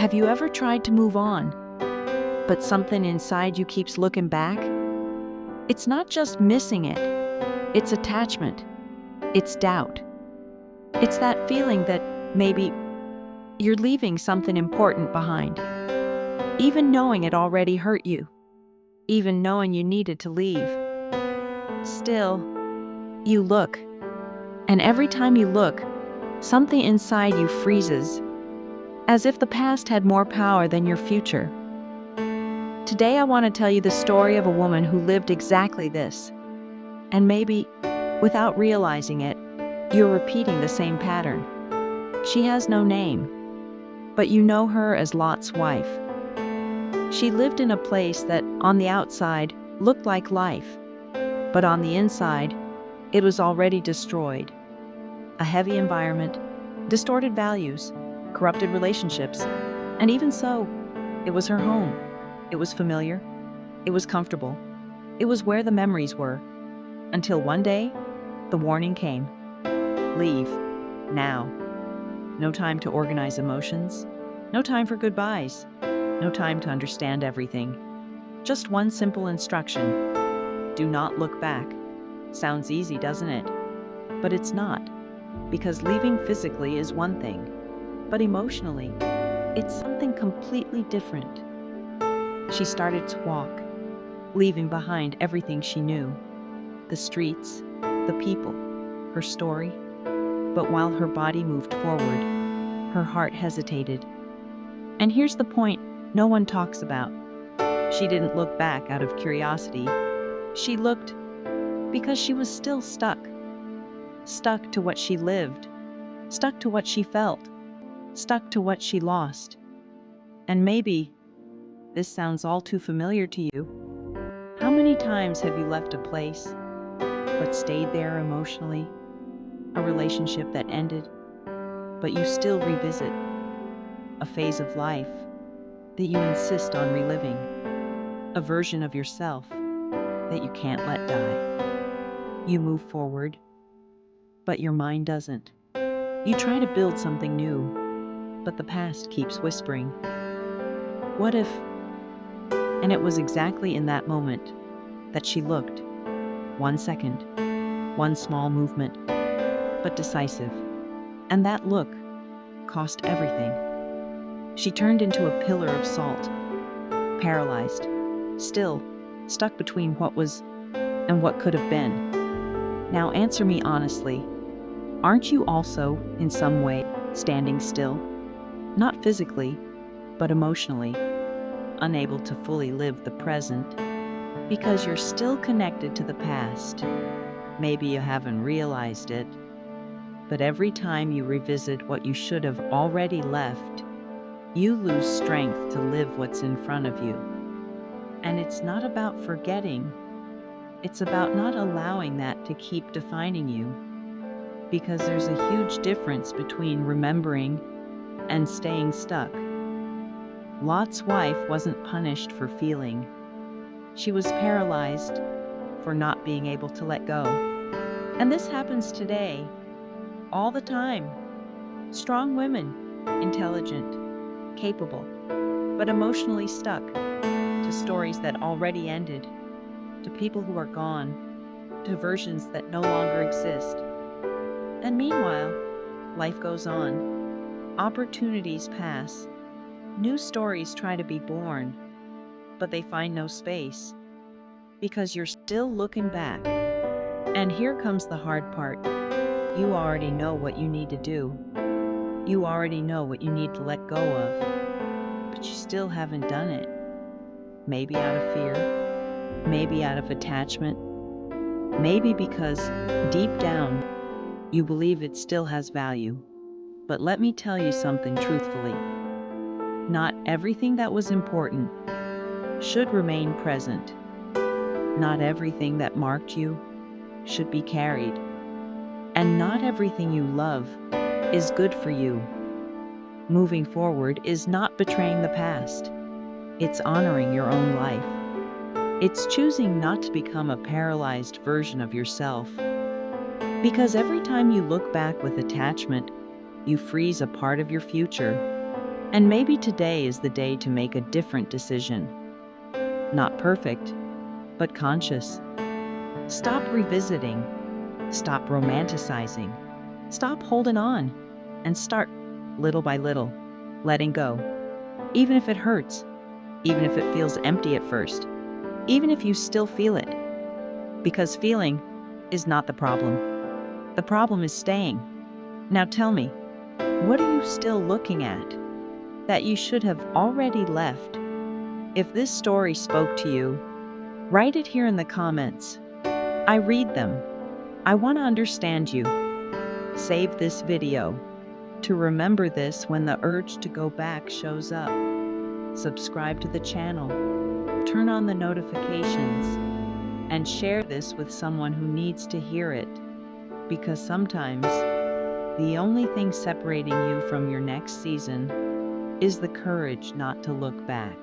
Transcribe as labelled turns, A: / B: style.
A: Have you ever tried to move on, but something inside you keeps looking back? It's not just missing it, it's attachment, it's doubt. It's that feeling that maybe you're leaving something important behind, even knowing it already hurt you, even knowing you needed to leave. Still, you look, and every time you look, something inside you freezes, as if the past had more power than your future. Today I want to tell you the story of a woman who lived exactly this. And maybe, without realizing it, you're repeating the same pattern. She has no name, but you know her as Lot's wife. She lived in a place that, on the outside, looked like life, but on the inside, it was already destroyed. A heavy environment, distorted values, corrupted relationships, and even so, it was her home. It was familiar, it was comfortable, it was where the memories were. Until one day, the warning came. Leave. Now. No time to organize emotions. No time for goodbyes. No time to understand everything. Just one simple instruction. Do not look back. Sounds easy, doesn't it? But it's not. Because leaving physically is one thing. But emotionally, it's something completely different. She started to walk, leaving behind everything she knew. The streets, the people, her story. But while her body moved forward, her heart hesitated. And here's the point no one talks about. She didn't look back out of curiosity. She looked because she was still stuck. Stuck to what she lived. Stuck to what she felt. Stuck to what she lost. And maybe this sounds all too familiar to you. How many times have you left a place, but stayed there emotionally? A relationship that ended, but you still revisit. A phase of life that you insist on reliving. A version of yourself that you can't let die. You move forward, but your mind doesn't. You try to build something new, but the past keeps whispering. What if? And it was exactly in that moment that she looked. 1 second, one small movement, but decisive. And that look cost everything. She turned into a pillar of salt, paralyzed, still, stuck between what was and what could have been. Now answer me honestly. Aren't you also, in some way, standing still? Not physically, but emotionally, unable to fully live the present because you're still connected to the past. Maybe you haven't realized it, but every time you revisit what you should have already left, you lose strength to live what's in front of you. And it's not about forgetting, it's about not allowing that to keep defining you. Because there's a huge difference between remembering and staying stuck. Lot's wife wasn't punished for feeling. She was paralyzed for not being able to let go. And this happens today, all the time. Strong women, intelligent, capable, but emotionally stuck to stories that already ended, to people who are gone, to versions that no longer exist. And meanwhile, life goes on. Opportunities pass. New stories try to be born, but they find no space because you're still looking back. And here comes the hard part. You already know what you need to do. You already know what you need to let go of, but you still haven't done it. Maybe out of fear, maybe out of attachment, maybe because deep down you believe it still has value. But let me tell you something truthfully. Not everything that was important should remain present. Not everything that marked you should be carried. And not everything you love is good for you. Moving forward is not betraying the past. It's honoring your own life. It's choosing not to become a paralyzed version of yourself. Because every time you look back with attachment, you freeze a part of your future. And maybe today is the day to make a different decision. Not perfect, but conscious. Stop revisiting. Stop romanticizing. Stop holding on. And start, little by little, letting go. Even if it hurts. Even if it feels empty at first. Even if you still feel it. Because feeling is not the problem. The problem is staying. Now tell me, what are you still looking at that you should have already left? If this story spoke to you, write it here in the comments. I read them. I want to understand you. Save this video to remember this when the urge to go back shows up. Subscribe to the channel, turn on the notifications, and share this with someone who needs to hear it. Because sometimes the only thing separating you from your next season is the courage not to look back.